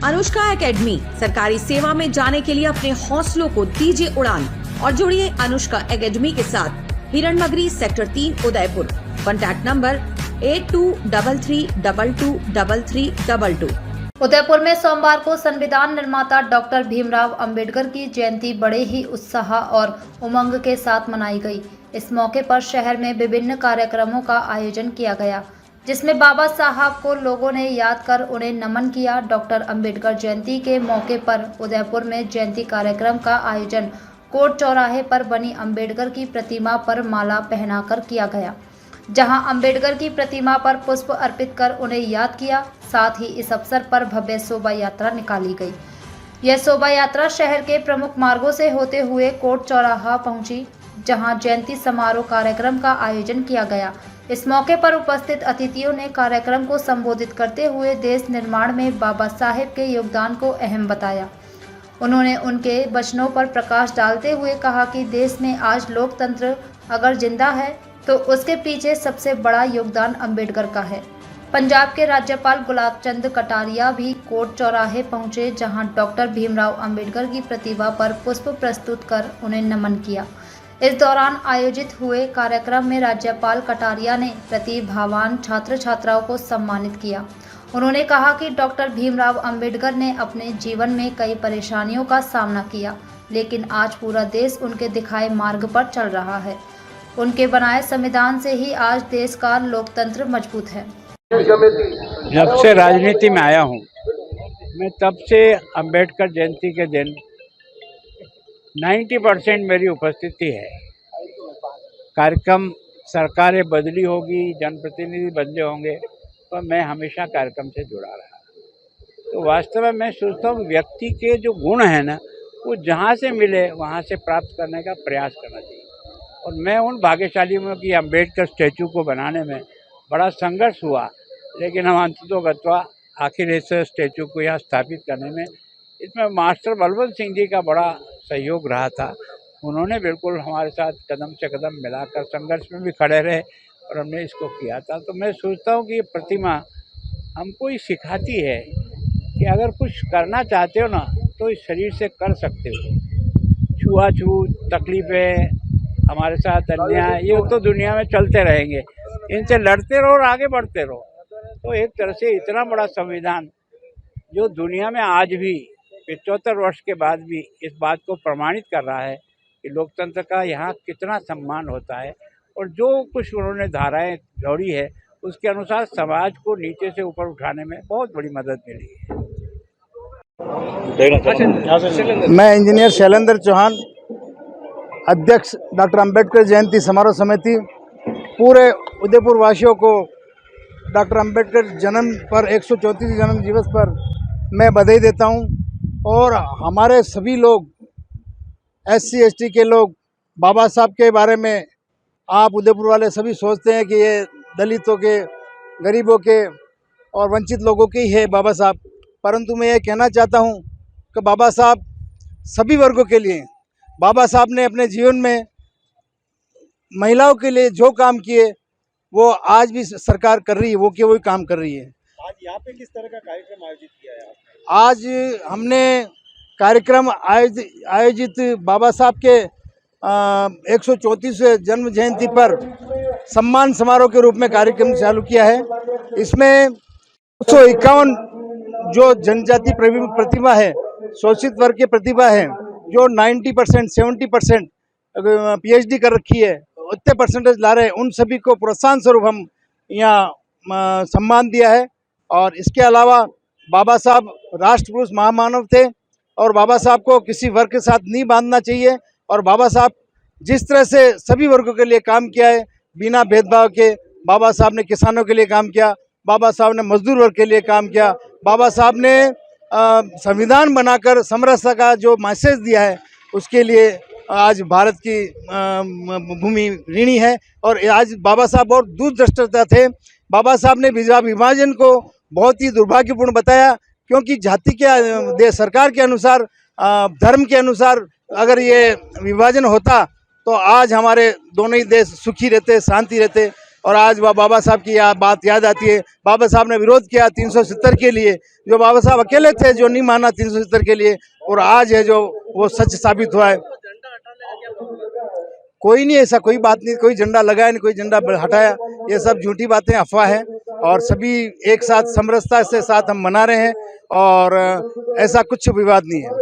Anushka academy, सरकारी सेवा में जाने के लिए अपने हौसलों को दीजिए उड़ान और जुड़िए अनुष्का एकेडमी के साथ। Hiranmagri sector 3 Udaipur. Contact number 8233223322। Udaipur में सोमवार को संविधान निर्माता डॉक्टर भीमराव अंबेडकर की जयंती बड़े ही उत्साह और उमंग के साथ मनाई गई। इस मौके पर शहर में विभिन्न कार्यक्रमों का आयोजन किया गया, जिसमें बाबा साहब को लोगों ने याद कर उन्हें नमन किया। डॉक्टर अंबेडकर जयंती के मौके पर उदयपुर में जयंती कार्यक्रम का आयोजन कोर्ट चौराहे पर बनी अंबेडकर की प्रतिमा पर माला पहनाकर किया गया, जहां अंबेडकर की प्रतिमा पर पुष्प अर्पित कर उन्हें याद किया। साथ ही इस अवसर पर भव्य शोभा यात्रा निकाली गई। यह शोभा यात्रा शहर के प्रमुख मार्गों से होते हुए कोर्ट चौराहा पहुंची, जहां जयंती समारोह कार्यक्रम का आयोजन किया गया। इस मौके पर उपस्थित अतिथियों ने कार्यक्रम को संबोधित करते हुए देश निर्माण में बाबा साहेब के योगदान को अहम बताया। उन्होंने उनके वचनों पर प्रकाश डालते हुए कहा कि देश में आज लोकतंत्र अगर जिंदा है तो उसके पीछे सबसे बड़ा योगदान अंबेडकर का है। पंजाब के राज्यपाल गुलाब चंद कटारिया भी कोर्ट चौराहे पहुंचे, जहां डॉक्टर भीमराव अंबेडकर की प्रतिमा पर पुष्प प्रस्तुत कर उन्हें नमन किया। इस दौरान आयोजित हुए कार्यक्रम में राज्यपाल कटारिया ने प्रतिभावान छात्र छात्राओं को सम्मानित किया। उन्होंने कहा कि डॉक्टर भीमराव अंबेडकर ने अपने जीवन में कई परेशानियों का सामना किया, लेकिन आज पूरा देश उनके दिखाए मार्ग पर चल रहा है। उनके बनाए संविधान से ही आज देश का लोकतंत्र मजबूत है। जब से राजनीति में आया हूँ मैं, तब से अंबेडकर जयंती के दिन 90% मेरी उपस्थिति है। कार्यक्रम सरकारें बदली होगी, जनप्रतिनिधि बदले होंगे, पर मैं हमेशा कार्यक्रम से जुड़ा रहा। तो वास्तव में मैं सोचता हूँ व्यक्ति के जो गुण हैं ना, वो जहाँ से मिले वहाँ से प्राप्त करने का प्रयास करना चाहिए। और मैं उन भाग्यशालियों में कि अंबेडकर स्टैचू को बनाने में बड़ा संघर्ष हुआ, लेकिन हम अंततोगत्वा आखिर इस स्टैचू को यहाँ स्थापित करने में इसमें मास्टर बलवंत सिंह जी का बड़ा सहयोग रहा था। उन्होंने बिल्कुल हमारे साथ कदम से कदम मिलाकर संघर्ष में भी खड़े रहे और हमने इसको किया था। तो मैं सोचता हूँ कि ये प्रतिमा हमको ये सिखाती है कि अगर कुछ करना चाहते हो ना तो इस शरीर से कर सकते हो। छुआछूत, तकलीफ़ें, हमारे साथ अन्याय, ये तो दुनिया में चलते रहेंगे। इनसे लड़ते रहो और आगे बढ़ते रहो। तो एक तरह से इतना बड़ा संविधान जो दुनिया में आज भी 75 वर्ष के बाद भी इस बात को प्रमाणित कर रहा है कि लोकतंत्र का यहाँ कितना सम्मान होता है, और जो कुछ उन्होंने धाराएं जोड़ी है उसके अनुसार समाज को नीचे से ऊपर उठाने में बहुत बड़ी मदद मिली है। मैं इंजीनियर शैलेंद्र चौहान, अध्यक्ष डॉक्टर अंबेडकर जयंती समारोह समिति। पूरे उदयपुर वासियों को डॉक्टर अंबेडकर जन्म पर 134 जन्म दिवस पर मैं बधाई देता हूं। और हमारे सभी लोग SC ST के लोग बाबा साहब के बारे में, आप उदयपुर वाले सभी सोचते हैं कि ये दलितों के, गरीबों के और वंचित लोगों के ही है बाबा साहब, परंतु मैं ये कहना चाहता हूं कि बाबा साहब सभी वर्गों के लिए। बाबा साहब ने अपने जीवन में महिलाओं के लिए जो काम किए वो आज भी सरकार कर रही है, वो वही काम कर रही है। आज यहाँ पे किस तरह का कार्यक्रम आयोजित किया है आपने? आज हमने कार्यक्रम आयोजित बाबा साहब के 134वें जन्म जयंती पर सम्मान समारोह के रूप में कार्यक्रम चालू किया है। इसमें 251 जो जनजाति प्रतिभा है, शोषित वर्ग की प्रतिभा है, जो 90% 70% PhD कर रखी है, उतने परसेंटेज ला रहे हैं, उन सभी को प्रोत्साहन स्वरूप हम यहाँ सम्मान दिया है। और इसके अलावा बाबा साहब राष्ट्रपुरुष महामानव थे और बाबा साहब को किसी वर्ग के साथ नहीं बांधना चाहिए। और बाबा साहब जिस तरह से सभी वर्गों के लिए काम किया है बिना भेदभाव के, बाबा साहब ने किसानों के लिए काम किया, बाबा साहब ने मजदूर वर्ग के लिए काम किया, बाबा साहब ने संविधान बनाकर समरसता का जो मैसेज दिया है उसके लिए आज भारत की भूमि ऋणी है। और आज बाबा साहब बहुत दूरदृष्टा थे। बाबा साहब ने विभाजन को बहुत ही दुर्भाग्यपूर्ण बताया, क्योंकि जाति के सरकार के अनुसार, धर्म के अनुसार अगर ये विभाजन होता तो आज हमारे दोनों ही देश सुखी रहते, शांति रहते। और आज वह बाबा साहब की बात याद आती है। बाबा साहब ने विरोध किया 370 के लिए, जो बाबा साहब अकेले थे जो नहीं माना 370 के लिए, और आज है जो वो सच साबित हुआ है। कोई नहीं, ऐसा कोई बात नहीं, कोई झंडा लगाया नहीं, कोई झंडा हटाया, ये सब झूठी बातें, अफवाह है। और सभी एक साथ समरसता से साथ हम मना रहे हैं और ऐसा कुछ विवाद नहीं है।